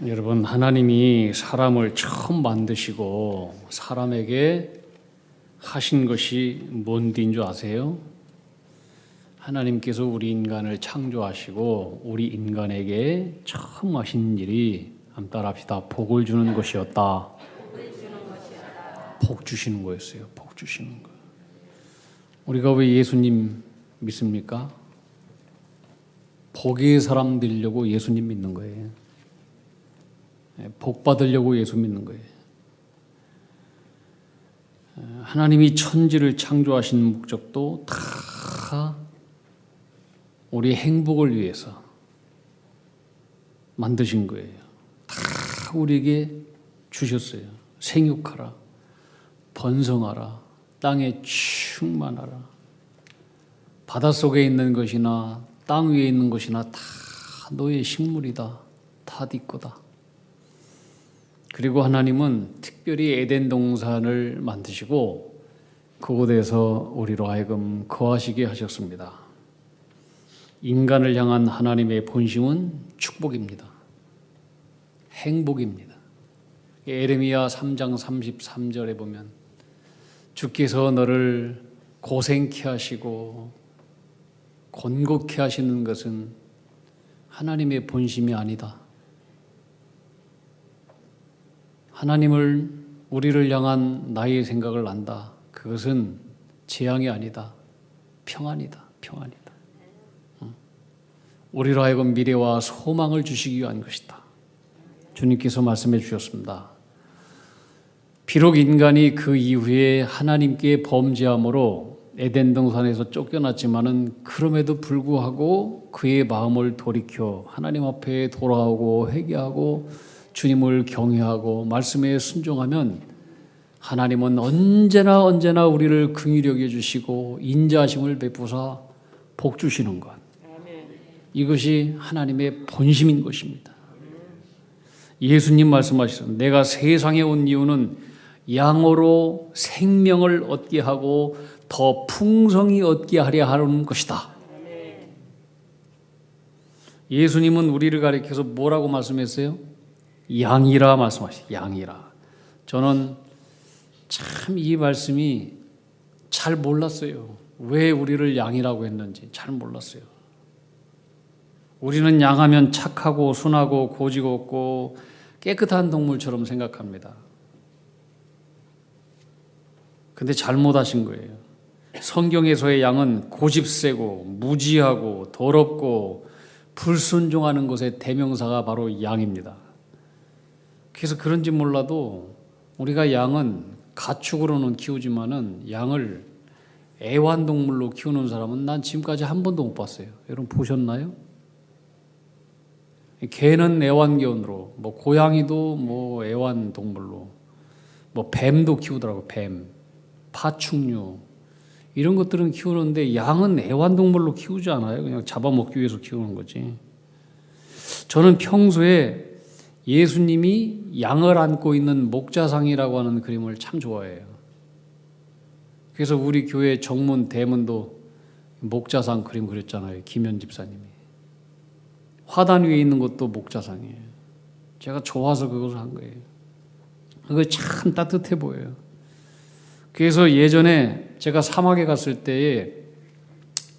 여러분, 하나님이 사람을 처음 만드시고 사람에게 하신 것이 뭔지인 줄 아세요? 하나님께서 우리 인간을 창조하시고 우리 인간에게 처음 하신 일이, 한번 따라합시다. 복을 주는 것이었다. 복 주시는 거였어요. 복 주시는 거. 우리가 왜 예수님 믿습니까? 복의 사람 되려고 예수님 믿는 거예요. 복 받으려고 예수 믿는 거예요. 하나님이 천지를 창조하신 목적도 다 우리 행복을 위해서 만드신 거예요. 다 우리에게 주셨어요. 생육하라, 번성하라, 땅에 충만하라. 바닷속에 있는 것이나 땅 위에 있는 것이나 다 너의 식물이다. 다 네 거다. 그리고 하나님은 특별히 에덴 동산을 만드시고 그곳에서 우리로 하여금 거하시게 하셨습니다. 인간을 향한 하나님의 본심은 축복입니다. 행복입니다. 에레미야 3장 33절에 보면 주께서 너를 고생케 하시고 곤곡케 하시는 것은 하나님의 본심이 아니다. 하나님을, 우리를 향한 나의 생각을 안다. 그것은 재앙이 아니다. 평안이다. 평안이다. 우리로 하여금 미래와 소망을 주시기 위한 것이다. 주님께서 말씀해 주셨습니다. 비록 인간이 그 이후에 하나님께 범죄함으로 에덴 동산에서 쫓겨났지만은 그럼에도 불구하고 그의 마음을 돌이켜 하나님 앞에 돌아오고 회개하고 주님을 경외하고 말씀에 순종하면 하나님은 언제나 우리를 긍휼히 여겨주시고 인자하심을 베푸사 복 주시는 것. 이것이 하나님의 본심인 것입니다. 예수님 말씀하셨습니다. 내가 세상에 온 이유는 양으로 생명을 얻게 하고 더 풍성히 얻게 하려 하는 것이다. 예수님은 우리를 가리켜서 뭐라고 말씀했어요? 양이라 말씀하시죠. 양이라. 저는 참 이 말씀이 잘 몰랐어요. 왜 우리를 양이라고 했는지 잘 몰랐어요. 우리는 양하면 착하고 순하고 고집 없고 깨끗한 동물처럼 생각합니다. 근데 잘못하신 거예요. 성경에서의 양은 고집세고 무지하고 더럽고 불순종하는 것의 대명사가 바로 양입니다. 그래서 그런지 몰라도 우리가 양은 가축으로는 키우지만은 양을 애완동물로 키우는 사람은 난 지금까지 한 번도 못 봤어요. 여러분 보셨나요? 개는 애완견으로, 고양이도 애완동물로, 뱀도 키우더라고. 뱀, 파충류 이런 것들은 키우는데 양은 애완동물로 키우지 않아요. 그냥 잡아먹기 위해서 키우는 거지. 저는 평소에 예수님이 양을 안고 있는 목자상이라고 하는 그림을 참 좋아해요. 그래서 우리 교회 정문 대문도 목자상 그림 그렸잖아요. 김현 집사님이. 화단 위에 있는 것도 목자상이에요. 제가 좋아서 그것을 한 거예요. 그거 참 따뜻해 보여요. 그래서 예전에 제가 사막에 갔을 때에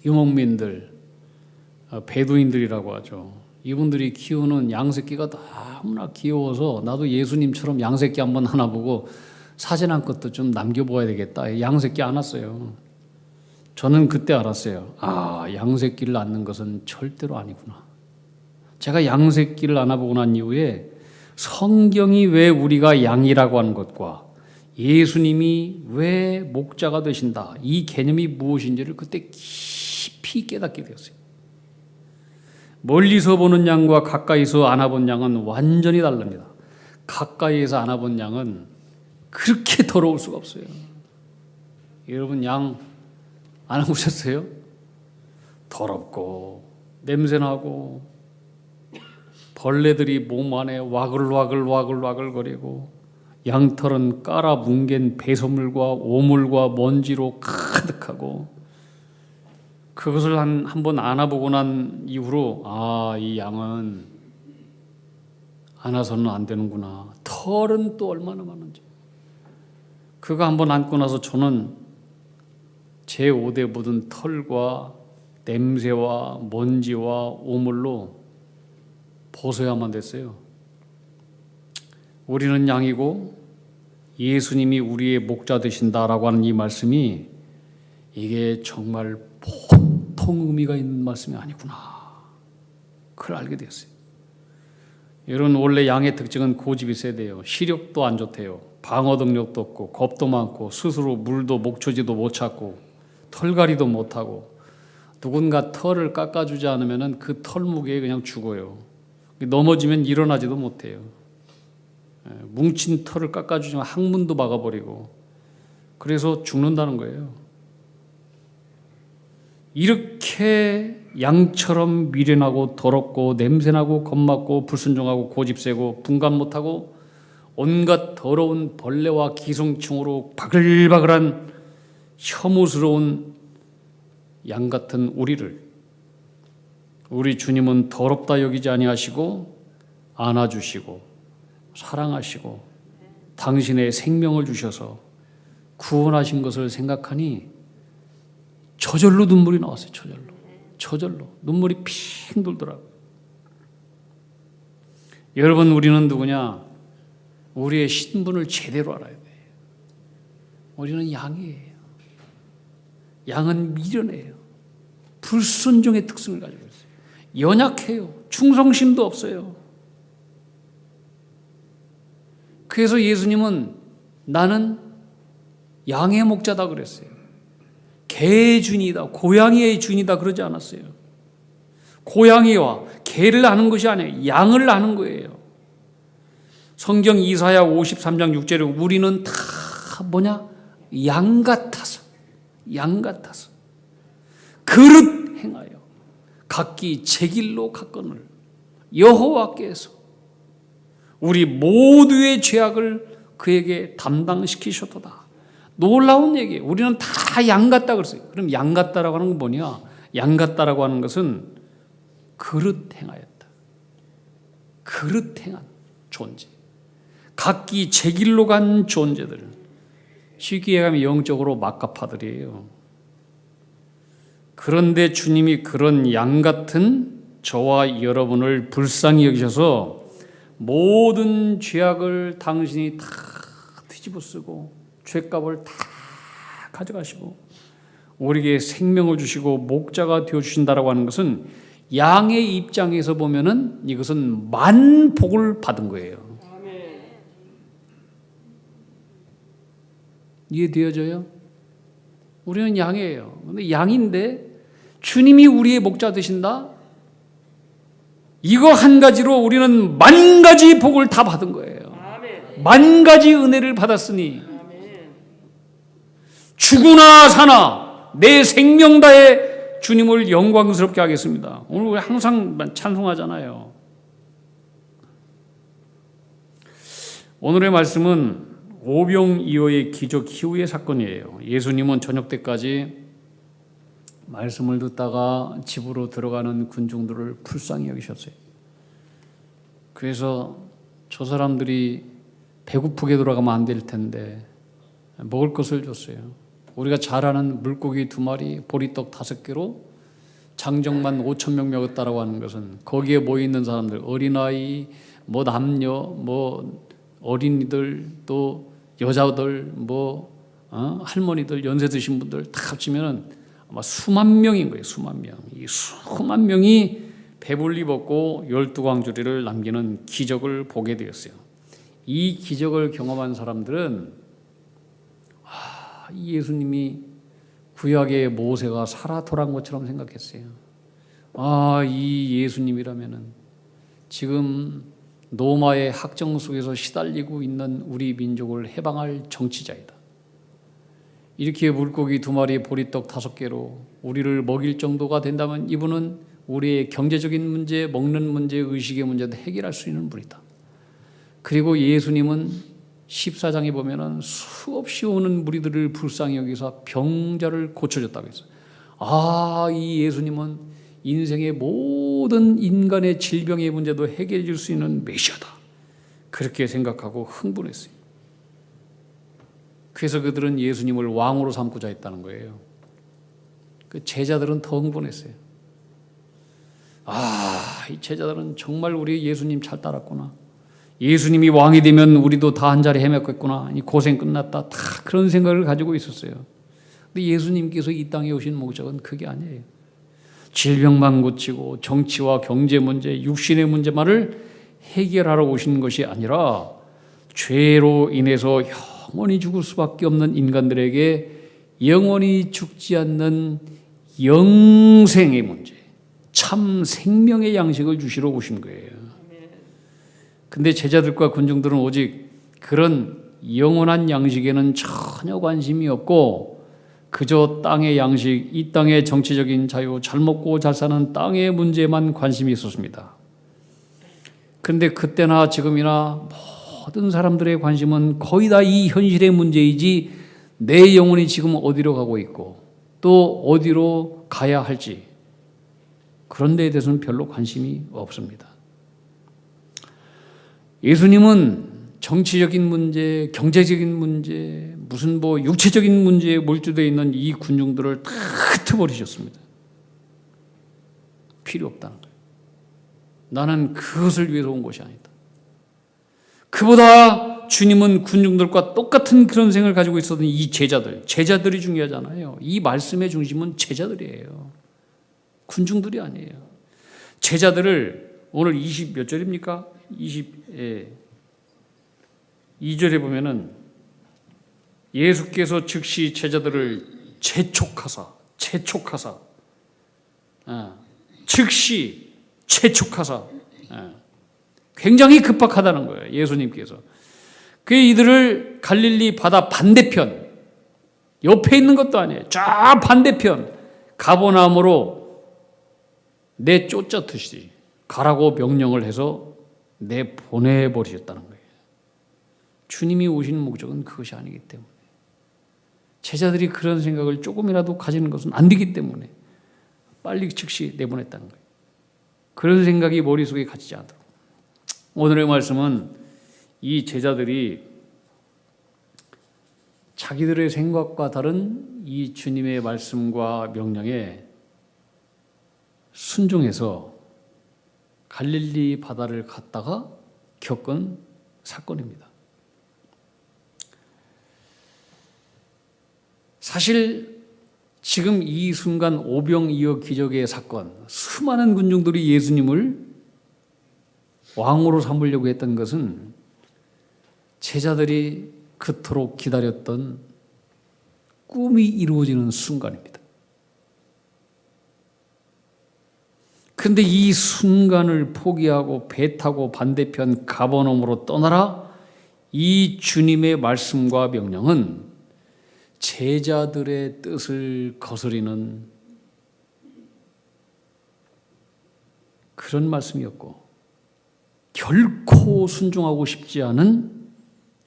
유목민들, 베두인들이라고 하죠. 이분들이 키우는 양새끼가 너무나 귀여워서 나도 예수님처럼 양새끼 한번 하나 보고 사진 한 컷도 좀 남겨보아야 되겠다. 양새끼 안았어요. 저는 그때 알았어요. 양새끼를 안는 것은 절대로 아니구나. 제가 양새끼를 안아보고 난 이후에 성경이 왜 우리가 양이라고 하는 것과 예수님이 왜 목자가 되신다, 이 개념이 무엇인지를 그때 깊이 깨닫게 되었어요. 멀리서 보는 양과 가까이서 안아본 양은 완전히 다릅니다. 가까이에서 안아본 양은 그렇게 더러울 수가 없어요. 여러분 양 안아보셨어요? 더럽고 냄새나고 벌레들이 몸 안에 와글와글 거리고 양털은 깔아 뭉갠 배설물과 오물과 먼지로 가득하고 그것을 한 번 안아보고 난 이후로 이 양은 안아서는 안 되는구나. 털은 또 얼마나 많은지. 그거 한번 안고 나서 저는 제 옷에 묻은 털과 냄새와 먼지와 오물로 벗어야만 됐어요. 우리는 양이고 예수님이 우리의 목자 되신다라고 하는 이 말씀이 이게 정말 보통 의미가 있는 말씀이 아니구나. 그걸 알게 되었어요. 여러분, 원래 양의 특징은 고집이 세대요. 시력도 안 좋대요. 방어 능력도 없고 겁도 많고 스스로 물도 목초지도 못 찾고 털갈이도 못하고 누군가 털을 깎아주지 않으면 그 털 무게에 그냥 죽어요. 넘어지면 일어나지도 못해요. 뭉친 털을 깎아주지만 항문도 막아버리고 그래서 죽는다는 거예요. 이렇게 양처럼 미련하고 더럽고 냄새나고 겁맞고 불순종하고 고집세고 분간 못하고 온갖 더러운 벌레와 기생충으로 바글바글한 혐오스러운 양 같은 우리를 우리 주님은 더럽다 여기지 아니하시고 안아주시고 사랑하시고 당신의 생명을 주셔서 구원하신 것을 생각하니 저절로 눈물이 나왔어요. 저절로 눈물이 핑 돌더라고요. 여러분, 우리는 누구냐? 우리의 신분을 제대로 알아야 돼요. 우리는 양이에요. 양은 미련해요. 불순종의 특성을 가지고 있어요. 연약해요. 충성심도 없어요. 그래서 예수님은 나는 양의 목자다 그랬어요. 개의 주인이다, 고양이의 주인이다 그러지 않았어요. 고양이와 개를 아는 것이 아니에요. 양을 아는 거예요. 성경 이사야 53장 6절에 우리는 다 양 같아서 그릇 행하여 각기 제 길로 갔거늘 여호와께서 우리 모두의 죄악을 그에게 담당시키셨도다. 놀라운 얘기예요. 우리는 다 양 같다 그랬어요. 그럼 양 같다라고 하는 건 뭐냐? 양 같다라고 하는 것은 그릇 행하였다. 그릇 행한 존재. 각기 제 길로 간 존재들. 쉽게 얘기하면 영적으로 막가파들이에요. 그런데 주님이 그런 양 같은 저와 여러분을 불쌍히 여기셔서 모든 죄악을 당신이 다 뒤집어 쓰고 죄값을 다 가져가시고 우리에게 생명을 주시고 목자가 되어주신다라고 하는 것은 양의 입장에서 보면은 이것은 만복을 받은 거예요. 이해되어져요? 우리는 양이에요. 근데 양인데 주님이 우리의 목자 되신다? 이거 한 가지로 우리는 만 가지 복을 다 받은 거예요. 만 가지 은혜를 받았으니 죽으나 사나 내 생명 다해 주님을 영광스럽게 하겠습니다. 오늘 우리 항상 찬송하잖아요. 오늘의 말씀은 오병이어의 기적 이후의 사건이에요. 예수님은 저녁 때까지 말씀을 듣다가 집으로 들어가는 군중들을 불쌍히 여기셨어요. 그래서 저 사람들이 배고프게 돌아가면 안 될 텐데 먹을 것을 줬어요. 우리가 잘 아는 물고기 2마리, 보리떡 5개로 장정만 5,000명 먹었다라고 하는 것은 거기에 모여있는 사람들, 어린아이, 남녀, 어린이들, 또 여자들, 할머니들, 연세 드신 분들 다 합치면 아마 수만 명인 거예요. 수만 명. 이 수만 명이 배불리 먹고 12광주리를 남기는 기적을 보게 되었어요. 이 기적을 경험한 사람들은 이 예수님이 구약의 모세가 살아 돌아온 것처럼 생각했어요. 이 예수님이라면은 지금 로마의 학정 속에서 시달리고 있는 우리 민족을 해방할 정치자이다. 이렇게 물고기 2마리, 보리떡 5개로 우리를 먹일 정도가 된다면 이분은 우리의 경제적인 문제, 먹는 문제, 의식의 문제도 해결할 수 있는 분이다. 그리고 예수님은 14장에 보면은 수없이 오는 무리들을 불쌍히 여기서 병자를 고쳐줬다고 했어요. 이 예수님은 인생의 모든 인간의 질병의 문제도 해결해 줄 수 있는 메시아다. 그렇게 생각하고 흥분했어요. 그래서 그들은 예수님을 왕으로 삼고자 했다는 거예요. 그 제자들은 더 흥분했어요. 이 제자들은 정말 우리 예수님 잘 따랐구나. 예수님이 왕이 되면 우리도 다 한 자리 헤맸겠구나. 이 고생 끝났다. 다 그런 생각을 가지고 있었어요. 근데 예수님께서 이 땅에 오신 목적은 그게 아니에요. 질병만 고치고 정치와 경제 문제, 육신의 문제만을 해결하러 오신 것이 아니라 죄로 인해서 영원히 죽을 수밖에 없는 인간들에게 영원히 죽지 않는 영생의 문제, 참 생명의 양식을 주시러 오신 거예요. 근데 제자들과 군중들은 오직 그런 영원한 양식에는 전혀 관심이 없고 그저 땅의 양식, 이 땅의 정치적인 자유, 잘 먹고 잘 사는 땅의 문제만 관심이 있었습니다. 그런데 그때나 지금이나 모든 사람들의 관심은 거의 다 이 현실의 문제이지 내 영혼이 지금 어디로 가고 있고 또 어디로 가야 할지 그런 데에 대해서는 별로 관심이 없습니다. 예수님은 정치적인 문제, 경제적인 문제, 무슨 육체적인 문제에 몰두되어 있는 이 군중들을 다 흩어버리셨습니다. 필요 없다는 거예요. 나는 그것을 위해서 온 것이 아니다. 그보다 주님은 군중들과 똑같은 그런 생각을 가지고 있었던 이 제자들이 중요하잖아요. 이 말씀의 중심은 제자들이에요. 군중들이 아니에요. 제자들을 오늘 20 몇 절입니까? 22절에 보면은 예수께서 즉시 제자들을 재촉하사 즉시 재촉하사 굉장히 급박하다는 거예요. 예수님께서 그 이들을 갈릴리 바다 반대편 옆에 있는 것도 아니에요. 쫙 반대편 가버나움으로 내쫓았듯이 가라고 명령을 해서 내보내버리셨다는 거예요. 주님이 오시는 목적은 그것이 아니기 때문에 제자들이 그런 생각을 조금이라도 가지는 것은 안 되기 때문에 빨리 즉시 내보냈다는 거예요. 그런 생각이 머릿속에 갇히지 않도록. 오늘의 말씀은 이 제자들이 자기들의 생각과 다른 이 주님의 말씀과 명령에 순종해서 갈릴리 바다를 갔다가 겪은 사건입니다. 사실 지금 이 순간 오병이어 기적의 사건, 수많은 군중들이 예수님을 왕으로 삼으려고 했던 것은 제자들이 그토록 기다렸던 꿈이 이루어지는 순간입니다. 그런데 이 순간을 포기하고 배 타고 반대편 가버나움으로 떠나라, 이 주님의 말씀과 명령은 제자들의 뜻을 거스리는 그런 말씀이었고 결코 순종하고 싶지 않은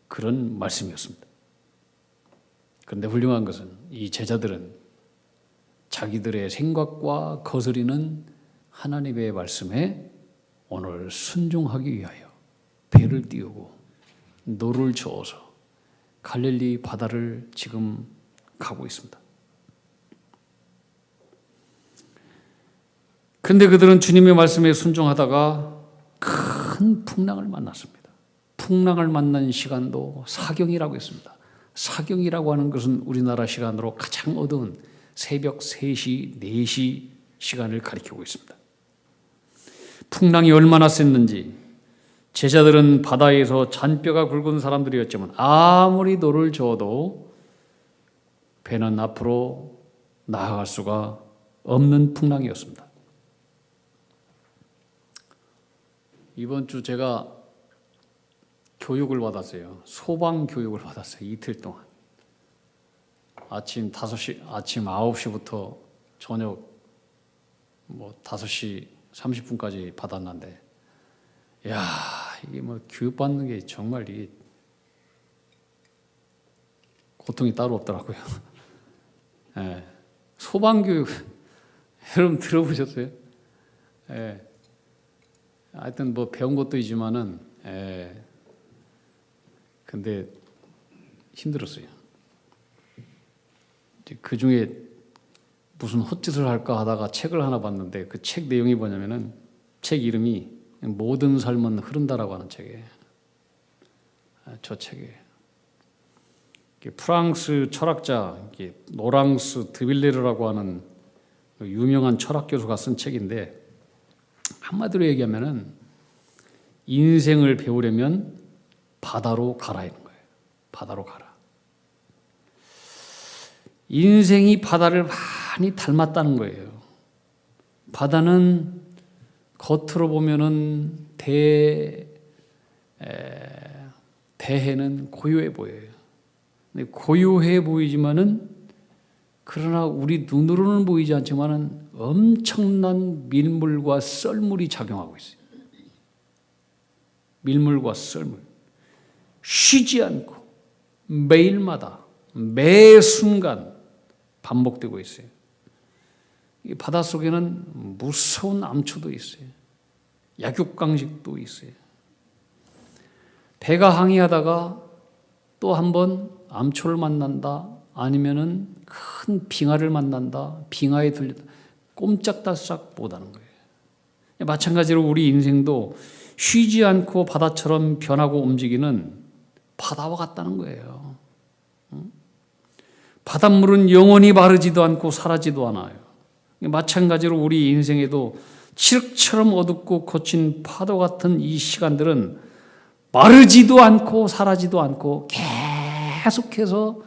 그런 말씀이었습니다. 그런데 훌륭한 것은 이 제자들은 자기들의 생각과 거스리는 하나님의 말씀에 오늘 순종하기 위하여 배를 띄우고 노를 저어서 갈릴리 바다를 지금 가고 있습니다. 그런데 그들은 주님의 말씀에 순종하다가 큰 풍랑을 만났습니다. 풍랑을 만난 시간도 사경이라고 했습니다. 사경이라고 하는 것은 우리나라 시간으로 가장 어두운 새벽 3시, 4시 시간을 가리키고 있습니다. 풍랑이 얼마나 셌는지 제자들은 바다에서 잔뼈가 굵은 사람들이었지만 아무리 노를 저어도 배는 앞으로 나아갈 수가 없는 풍랑이었습니다. 이번 주 제가 교육을 받았어요. 소방 교육을 받았어요. 이틀 동안. 아침 9시부터 저녁 5시 30분까지 받았는데, 야, 이게 교육받는 게 정말 이게 고통이 따로 없더라고요. 예, 소방교육 여러분 들어보셨어요? 예, 하여튼 배운 것도 있지만은 근데 힘들었어요. 그 중에 무슨 헛짓을 할까 하다가 책을 하나 봤는데 그 책 내용이 뭐냐면은 책 이름이 모든 삶은 흐른다라고 하는 책이에요. 저 책에 프랑스 철학자 노랑스 드빌레르라고 하는 유명한 철학 교수가 쓴 책인데 한마디로 얘기하면은 인생을 배우려면 바다로 가라 이런 거예요. 바다로 가라. 인생이 바다를 많이 닮았다는 거예요. 바다는 겉으로 보면은 대해는 고요해 보여요. 근데 고요해 보이지만은 그러나 우리 눈으로는 보이지 않지만은 엄청난 밀물과 썰물이 작용하고 있어요. 밀물과 썰물. 쉬지 않고 매일마다 매 순간 반복되고 있어요. 이 바닷속에는 무서운 암초도 있어요. 약육강식도 있어요. 배가 항해하다가 또 한 번 암초를 만난다, 아니면은 큰 빙하를 만난다, 빙하에 들렸다, 꼼짝달싹 못하는 거예요. 마찬가지로 우리 인생도 쉬지 않고 바다처럼 변하고 움직이는 바다와 같다는 거예요. 바닷물은 영원히 마르지도 않고 사라지도 않아요. 마찬가지로 우리 인생에도 칠흑처럼 어둡고 거친 파도 같은 이 시간들은 마르지도 않고 사라지도 않고 계속해서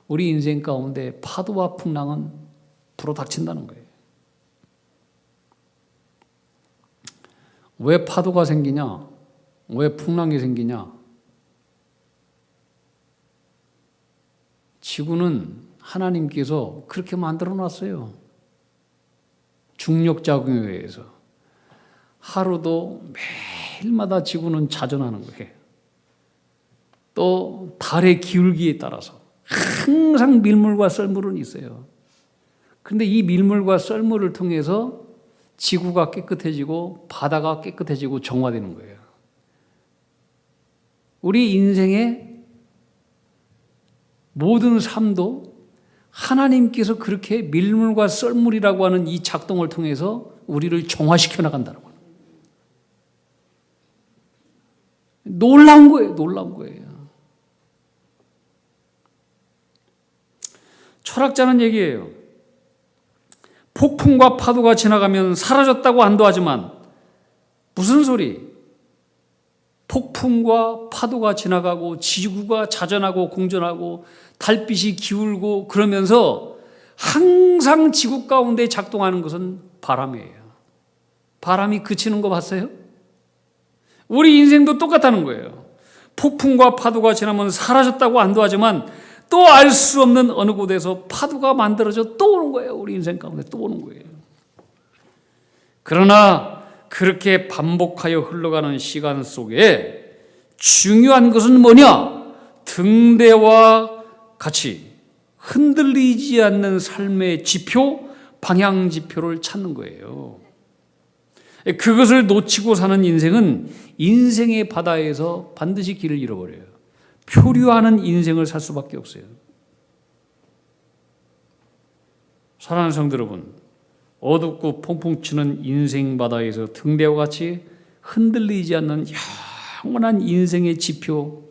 우리 인생 가운데 파도와 풍랑은 불어닥친다는 거예요. 왜 파도가 생기냐? 왜 풍랑이 생기냐? 지구는 하나님께서 그렇게 만들어 놨어요. 중력작용에 의해서. 하루도 매일마다 지구는 자전하는 거예요. 또 달의 기울기에 따라서 항상 밀물과 썰물은 있어요. 그런데 이 밀물과 썰물을 통해서 지구가 깨끗해지고 바다가 깨끗해지고 정화되는 거예요. 우리 인생의 모든 삶도 하나님께서 그렇게 밀물과 썰물이라고 하는 이 작동을 통해서 우리를 정화시켜 나간다는 거예요. 놀라운 거예요. 놀라운 거예요. 철학자는 얘기해요. 폭풍과 파도가 지나가면 사라졌다고 안도하지만 무슨 소리? 폭풍과 파도가 지나가고 지구가 자전하고 공전하고 달빛이 기울고 그러면서 항상 지구 가운데 작동하는 것은 바람이에요. 바람이 그치는 거 봤어요? 우리 인생도 똑같다는 거예요. 폭풍과 파도가 지나면 사라졌다고 안도하지만 또 알 수 없는 어느 곳에서 파도가 만들어져 또 오는 거예요. 우리 인생 가운데 또 오는 거예요. 그러나 그렇게 반복하여 흘러가는 시간 속에 중요한 것은 뭐냐? 등대와 같이 흔들리지 않는 삶의 지표, 방향 지표를 찾는 거예요. 그것을 놓치고 사는 인생은 인생의 바다에서 반드시 길을 잃어버려요. 표류하는 인생을 살 수밖에 없어요. 사랑하는 성도 여러분, 어둡고 퐁퐁 치는 인생 바다에서 등대와 같이 흔들리지 않는 영원한 인생의 지표,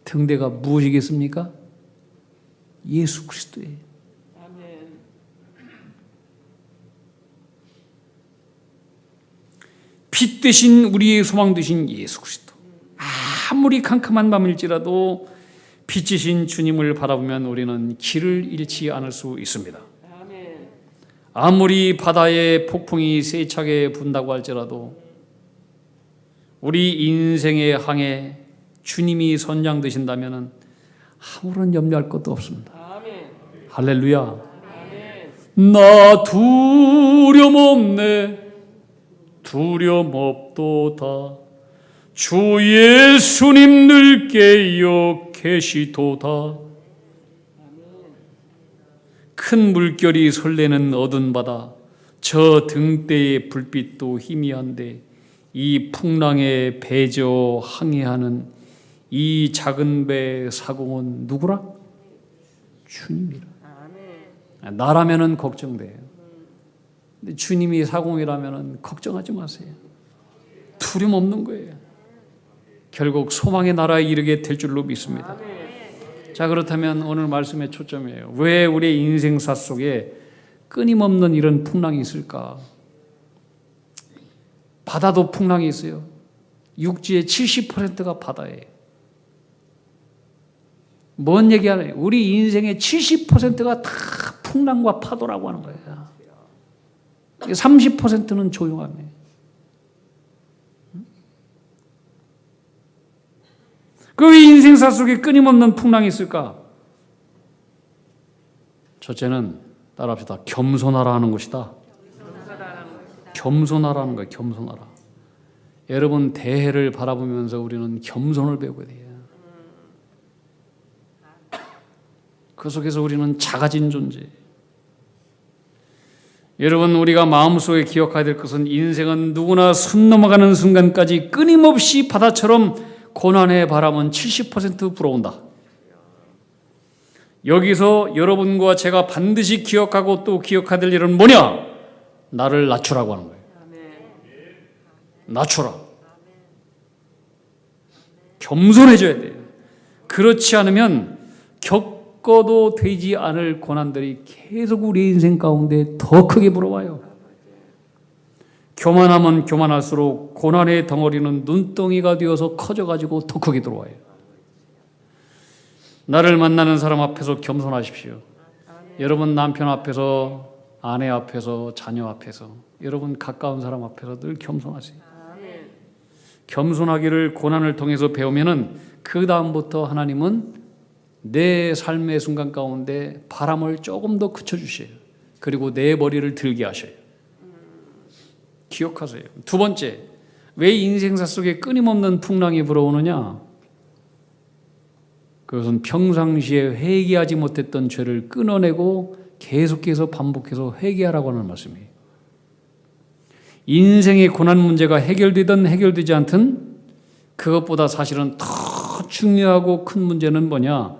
등대가 무엇이겠습니까? 예수 그리스도예요. 아멘. 빛 되신 우리의 소망 되신 예수 그리스도. 아무리 캄캄한 밤일지라도 빛이신 주님을 바라보면 우리는 길을 잃지 않을 수 있습니다. 아무리 바다에 폭풍이 세차게 분다고 할지라도 우리 인생의 항해 주님이 선장 되신다면 아무런 염려할 것도 없습니다. 아멘. 할렐루야. 아멘. 나 두려움 없네, 두려움 없도다. 주 예수님 늘 깨어 계시도다. 큰 물결이 설레는 어두운 바다, 저 등대의 불빛도 희미한데 이 풍랑에 배저 항해하는 이 작은 배의 사공은 누구라? 주님이라. 나라면은 걱정돼요. 근데 주님이 사공이라면은 걱정하지 마세요. 두려움 없는 거예요. 결국 소망의 나라에 이르게 될 줄로 믿습니다. 자, 그렇다면 오늘 말씀의 초점이에요. 왜 우리의 인생사 속에 끊임없는 이런 풍랑이 있을까? 바다도 풍랑이 있어요. 육지의 70%가 바다예요. 뭔 얘기하나요? 우리 인생의 70%가 다 풍랑과 파도라고 하는 거예요. 30%는 조용함이에요. 그 인생사 속에 끊임없는 풍랑이 있을까? 첫째는 따라합시다. 겸손하라 하는 것이다. 겸손하라는 거예요. 겸손하라. 여러분, 대해를 바라보면서 우리는 겸손을 배우게 돼요. 그 속에서 우리는 작아진 존재. 여러분, 우리가 마음속에 기억해야 될 것은 인생은 누구나 숨 넘어가는 순간까지 끊임없이 바다처럼 고난의 바람은 70% 불어온다. 여기서 여러분과 제가 반드시 기억하고 또 기억해야 될 일은 뭐냐? 나를 낮추라고 하는 거예요. 낮추라. 겸손해져야 돼요. 그렇지 않으면 겪어도 되지 않을 고난들이 계속 우리 인생 가운데 더 크게 불어와요. 교만하면 교만할수록 고난의 덩어리는 눈덩이가 되어서 커져가지고 더 크게 들어와요. 나를 만나는 사람 앞에서 겸손하십시오. 여러분 남편 앞에서, 아내 앞에서, 자녀 앞에서, 여러분 가까운 사람 앞에서 늘 겸손하세요. 겸손하기를 고난을 통해서 배우면은 그 다음부터 하나님은 내 삶의 순간 가운데 바람을 조금 더 그쳐주셔요. 그리고 내 머리를 들게 하셔요. 기억하세요. 두 번째, 왜 인생사 속에 끊임없는 풍랑이 불어오느냐? 그것은 평상시에 회개하지 못했던 죄를 끊어내고 계속해서 반복해서 회개하라고 하는 말씀이에요. 인생의 고난 문제가 해결되든 해결되지 않든 그것보다 사실은 더 중요하고 큰 문제는 뭐냐?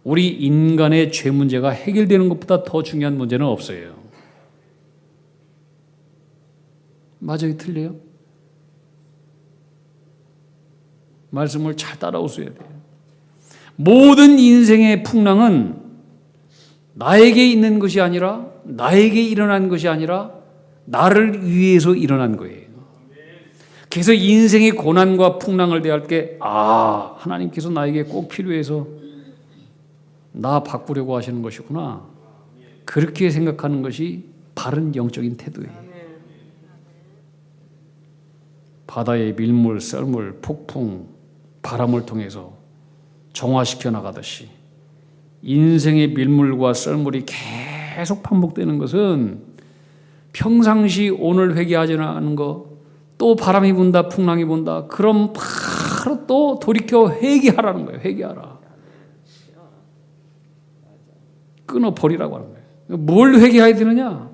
우리 인간의 죄 문제가 해결되는 것보다 더 중요한 문제는 없어요. 맞아요? 틀려요? 말씀을 잘 따라오셔야 돼요. 모든 인생의 풍랑은 나에게 있는 것이 아니라, 나에게 일어난 것이 아니라 나를 위해서 일어난 거예요. 그래서 인생의 고난과 풍랑을 대할 때 하나님께서 나에게 꼭 필요해서 나 바꾸려고 하시는 것이구나. 그렇게 생각하는 것이 바른 영적인 태도예요. 바다의 밀물, 썰물, 폭풍, 바람을 통해서 정화시켜 나가듯이 인생의 밀물과 썰물이 계속 반복되는 것은 평상시 오늘 회개하지 않은 거, 또 바람이 분다, 풍랑이 분다, 그럼 바로 또 돌이켜 회개하라는 거예요. 회개하라. 끊어버리라고 하는 거예요. 뭘 회개해야 되느냐?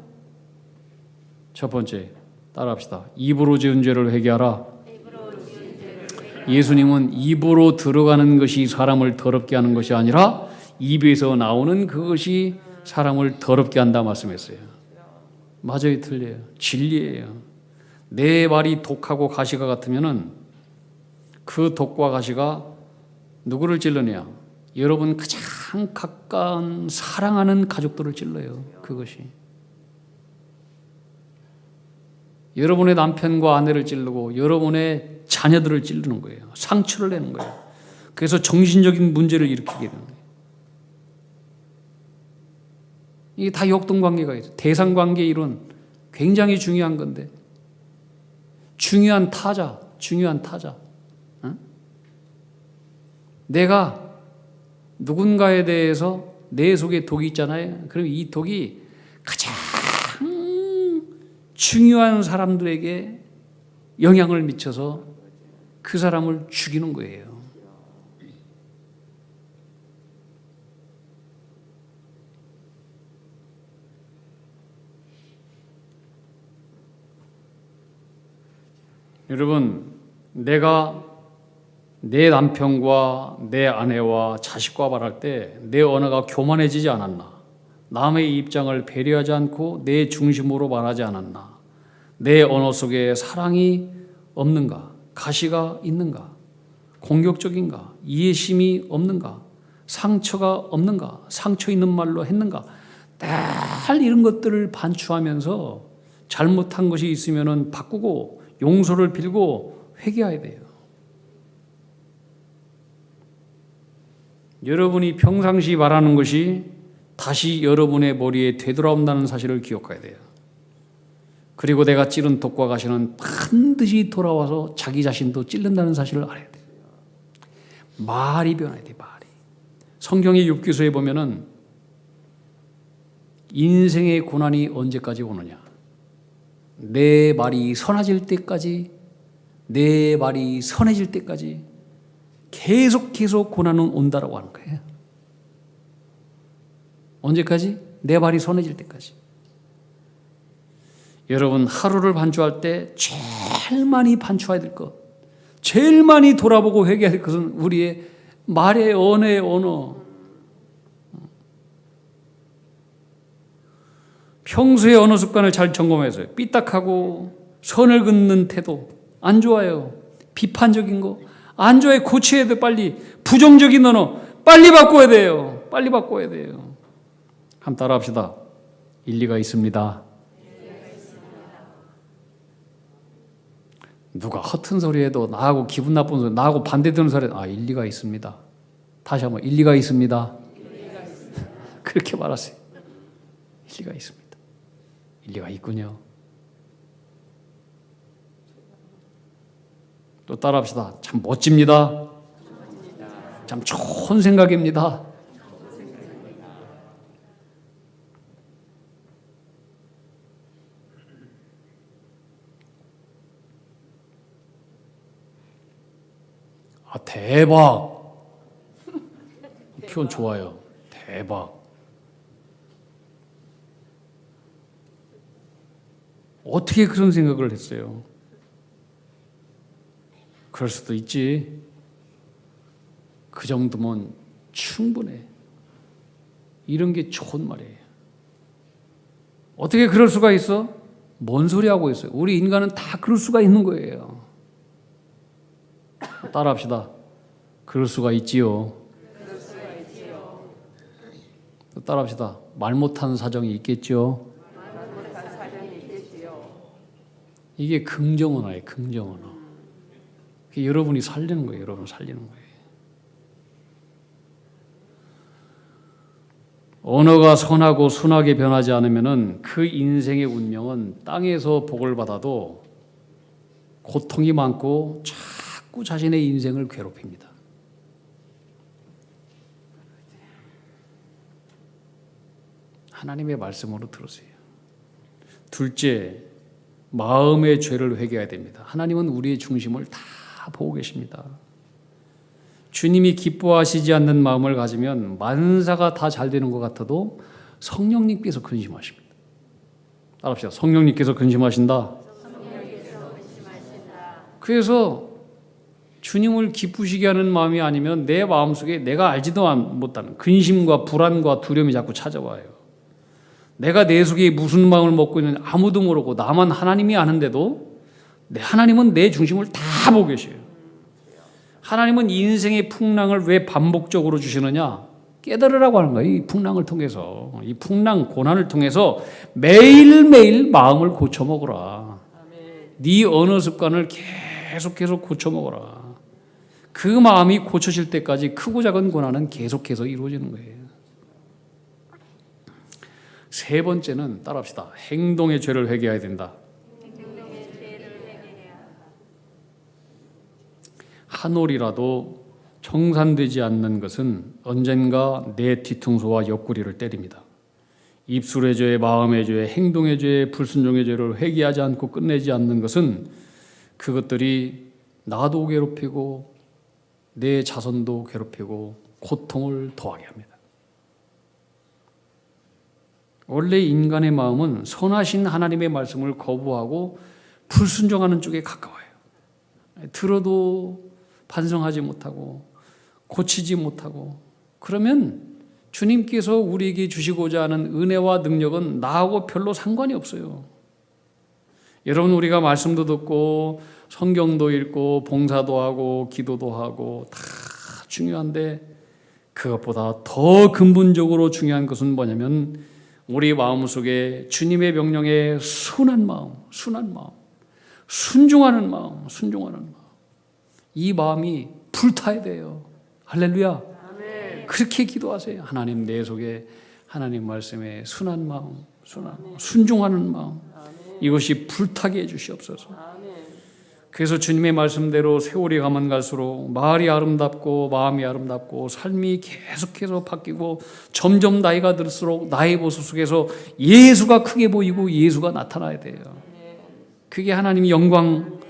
첫 번째, 따라합시다. 입으로 지은 죄를 회개하라. 예수님은 입으로 들어가는 것이 사람을 더럽게 하는 것이 아니라 입에서 나오는 그것이 사람을 더럽게 한다 말씀했어요. 맞아요, 틀려요? 진리예요. 내 말이 독하고 가시가 같으면은 그 독과 가시가 누구를 찔르냐? 여러분 가장 가까운 사랑하는 가족들을 찔러요. 그것이. 여러분의 남편과 아내를 찌르고 여러분의 자녀들을 찌르는 거예요. 상처를 내는 거예요. 그래서 정신적인 문제를 일으키게 되는 거예요. 이게 다 역동관계가 있어요. 대상관계 이론 굉장히 중요한 건데 중요한 타자. 응? 내가 누군가에 대해서 내 속에 독이 있잖아요. 그럼 이 독이 가장 중요한 사람들에게 영향을 미쳐서 그 사람을 죽이는 거예요. 여러분, 내가 내 남편과 내 아내와 자식과 말할 때 내 언어가 교만해지지 않았나? 남의 입장을 배려하지 않고 내 중심으로 말하지 않았나? 내 언어 속에 사랑이 없는가? 가시가 있는가? 공격적인가? 이해심이 없는가? 상처가 없는가? 상처 있는 말로 했는가? 늘 이런 것들을 반추하면서 잘못한 것이 있으면 바꾸고 용서를 빌고 회개해야 돼요. 여러분이 평상시 말하는 것이 다시 여러분의 머리에 되돌아온다는 사실을 기억해야 돼요. 그리고 내가 찌른 독과 가시는 반드시 돌아와서 자기 자신도 찔른다는 사실을 알아야 돼요. 말이 변해야 돼요. 말이. 성경의 욥기서에 보면은 인생의 고난이 언제까지 오느냐? 내 말이 선해질 때까지, 내 말이 선해질 때까지 계속 고난은 온다라고 하는 거예요. 언제까지? 내 말이 선해질 때까지. 여러분, 하루를 반추할 때 제일 많이 반추해야 될 것, 제일 많이 돌아보고 회개해야 될 것은 우리의 말의 언어의 언어. 평소의 언어 습관을 잘 점검해서요. 삐딱하고 선을 긋는 태도 안 좋아요. 비판적인 거 안 좋아요. 고쳐야 돼. 빨리. 부정적인 언어 빨리 바꿔야 돼요. 빨리 바꿔야 돼요. 한번 따라 합시다. 일리가 있습니다. 누가 허튼 소리 해도 나하고 기분 나쁜 소리, 나하고 반대되는 소리 해도 일리가 있습니다. 다시 한번 일리가 있습니다. 그렇게 말하세요. 일리가 있습니다. 일리가 있군요. 또 따라합시다. 참 멋집니다. 참 좋은 생각입니다. 대박. 표현 좋아요. 대박. 어떻게 그런 생각을 했어요? 그럴 수도 있지. 그 정도면 충분해. 이런 게 좋은 말이에요. 어떻게 그럴 수가 있어? 뭔 소리 하고 있어요? 우리 인간은 다 그럴 수가 있는 거예요. 따라합시다. 그럴 수가 있지요. 또 따라합시다. 말 못하는 사정이 있겠죠. 이게 긍정 언어예요. 긍정 언어. 여러분이 살리는 거예요. 여러분 살리는 거예요. 언어가 선하고 순하게 변하지 않으면은 그 인생의 운명은 땅에서 복을 받아도 고통이 많고 자꾸 자신의 인생을 괴롭힙니다. 하나님의 말씀으로 들으세요. 둘째, 마음의 죄를 회개해야 됩니다. 하나님은 우리의 중심을 다 보고 계십니다. 주님이 기뻐하시지 않는 마음을 가지면 만사가 다 잘 되는 것 같아도 성령님께서 근심하십니다. 따라합시다. 성령님께서 근심하신다. 그래서 주님을 기쁘시게 하는 마음이 아니면 내 마음속에 내가 알지도 못하는 근심과 불안과 두려움이 자꾸 찾아와요. 내가 내 속에 무슨 마음을 먹고 있는지 아무도 모르고 나만 하나님이 아는데도 하나님은 내 중심을 다 보고 계셔요. 하나님은 인생의 풍랑을 왜 반복적으로 주시느냐? 깨달으라고 하는 거예요. 이 풍랑을 통해서, 이 풍랑 고난을 통해서 매일매일 마음을 고쳐먹어라. 네 언어 습관을 계속해서 고쳐먹어라. 그 마음이 고쳐질 때까지 크고 작은 고난은 계속해서 이루어지는 거예요. 세 번째는 따라합시다. 행동의 죄를 회개해야 된다. 한 올이라도 청산되지 않는 것은 언젠가 내 뒤통수와 옆구리를 때립니다. 입술의 죄, 마음의 죄, 행동의 죄, 불순종의 죄를 회개하지 않고 끝내지 않는 것은 그것들이 나도 괴롭히고 내 자손도 괴롭히고 고통을 더하게 합니다. 원래 인간의 마음은 선하신 하나님의 말씀을 거부하고 불순종하는 쪽에 가까워요. 들어도 반성하지 못하고 고치지 못하고, 그러면 주님께서 우리에게 주시고자 하는 은혜와 능력은 나하고 별로 상관이 없어요. 여러분, 우리가 말씀도 듣고 성경도 읽고 봉사도 하고 기도도 하고 다 중요한데, 그것보다 더 근본적으로 중요한 것은 뭐냐면 우리 마음속에 주님의 명령에 순한 마음, 순종하는 마음, 이 마음이 불타야 돼요. 할렐루야. 아멘. 그렇게 기도하세요. 하나님, 내 속에 하나님 말씀에 순한 마음, 순종하는 마음, 이것이 불타게 해주시옵소서. 그래서 주님의 말씀대로 세월이 가면 갈수록 말이 아름답고 마음이 아름답고 삶이 계속해서 바뀌고, 점점 나이가 들수록 나의 모습 속에서 예수가 크게 보이고 예수가 나타나야 돼요. 그게 하나님이 영광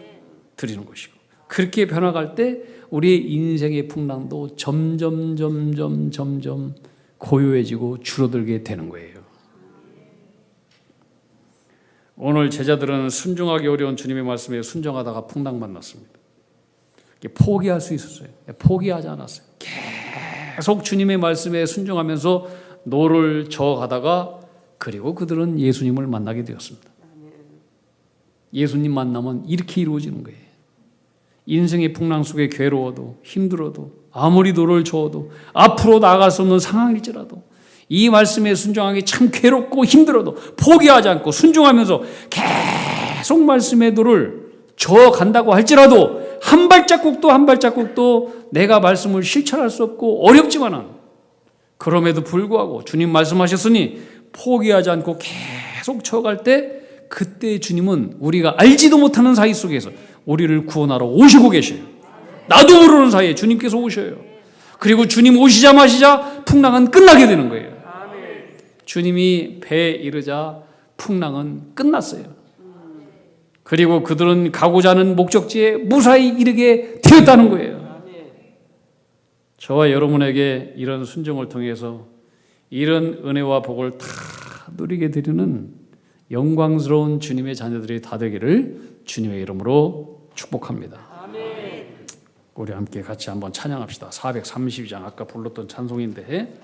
드리는 것이고, 그렇게 변화갈 때 우리의 인생의 풍랑도 점점 고요해지고 줄어들게 되는 거예요. 오늘 제자들은 순종하기 어려운 주님의 말씀에 순종하다가 풍랑 만났습니다. 포기할 수 있었어요. 포기하지 않았어요. 계속 주님의 말씀에 순종하면서 노를 저어가다가, 그리고 그들은 예수님을 만나게 되었습니다. 예수님 만나면 이렇게 이루어지는 거예요. 인생의 풍랑 속에 괴로워도 힘들어도 아무리 노를 저어도 앞으로 나아갈 수 없는 상황일지라도 이 말씀에 순종하기 참 괴롭고 힘들어도 포기하지 않고 순종하면서 계속 말씀의 노를 저어간다고 할지라도 한 발자국도 내가 말씀을 실천할 수 없고 어렵지만은, 그럼에도 불구하고 주님 말씀하셨으니 포기하지 않고 계속 저어갈 때, 그때 주님은 우리가 알지도 못하는 사이 속에서 우리를 구원하러 오시고 계셔요. 나도 모르는 사이에 주님께서 오셔요. 그리고 주님 오시자마자 풍랑은 끝나게 되는 거예요. 주님이 배에 이르자 풍랑은 끝났어요. 그리고 그들은 가고자 하는 목적지에 무사히 이르게 되었다는 거예요. 저와 여러분에게 이런 순종을 통해서 이런 은혜와 복을 다 누리게 되리는 영광스러운 주님의 자녀들이 다 되기를 주님의 이름으로 축복합니다. 우리 함께 같이 한번 찬양합시다. 432장 아까 불렀던 찬송인데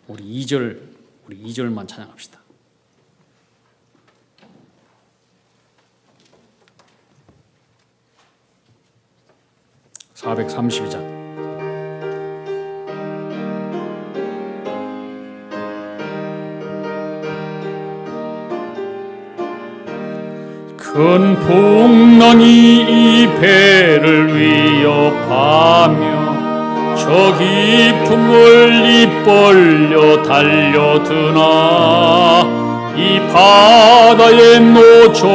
우리 2절만 찬양합시다. 432장. 큰 풍랑이 이 배를 위협하며 저 깊은 물이 벌려 달려드나 이 바다에 놓쳐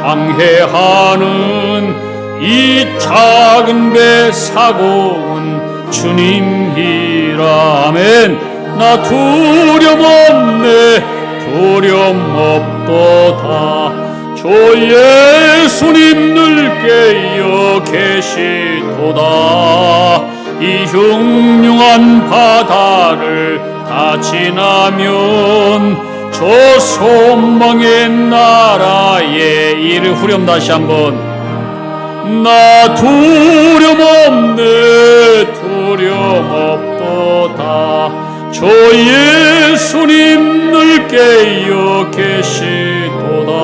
항해하는 이 작은 배 사고는 주님이라. 아멘. 나 두려움 없도다. 주 예수님 늘 깨어 계시도다. 이 흉흉한 바다를 다 지나면 저 소망의 나라에 이를 후렴 다시 한번. 나 두려움 없도다. 주 예수님 늘 깨어 계시도다.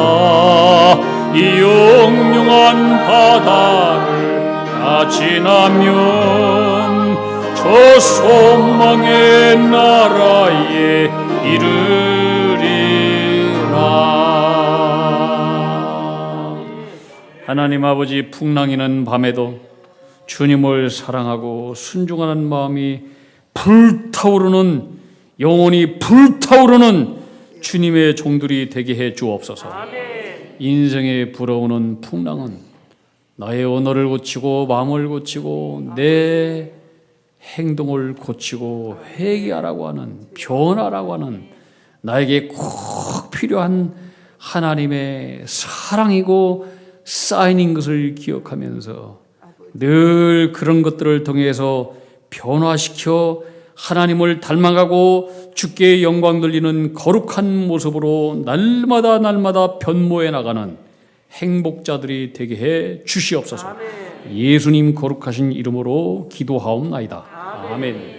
이 영롱한 바다를 다 지나면 저 소망의 나라에 이르리라. 하나님 아버지, 풍랑이는 밤에도 주님을 사랑하고 순종하는 마음이 불타오르는, 영원히 불타오르는 주님의 종들이 되게 해 주옵소서. 인생에 불어오는 풍랑은 나의 언어를 고치고 마음을 고치고 내 행동을 고치고 회개하라고 하는, 변화라고 하는 나에게 꼭 필요한 하나님의 사랑이고 사인인 것을 기억하면서 늘 그런 것들을 통해서 변화시켜 하나님을 닮아가고 주께 영광 돌리는 거룩한 모습으로 날마다 변모해 나가는 행복자들이 되게 해 주시옵소서. 예수님 거룩하신 이름으로 기도하옵나이다. 아멘.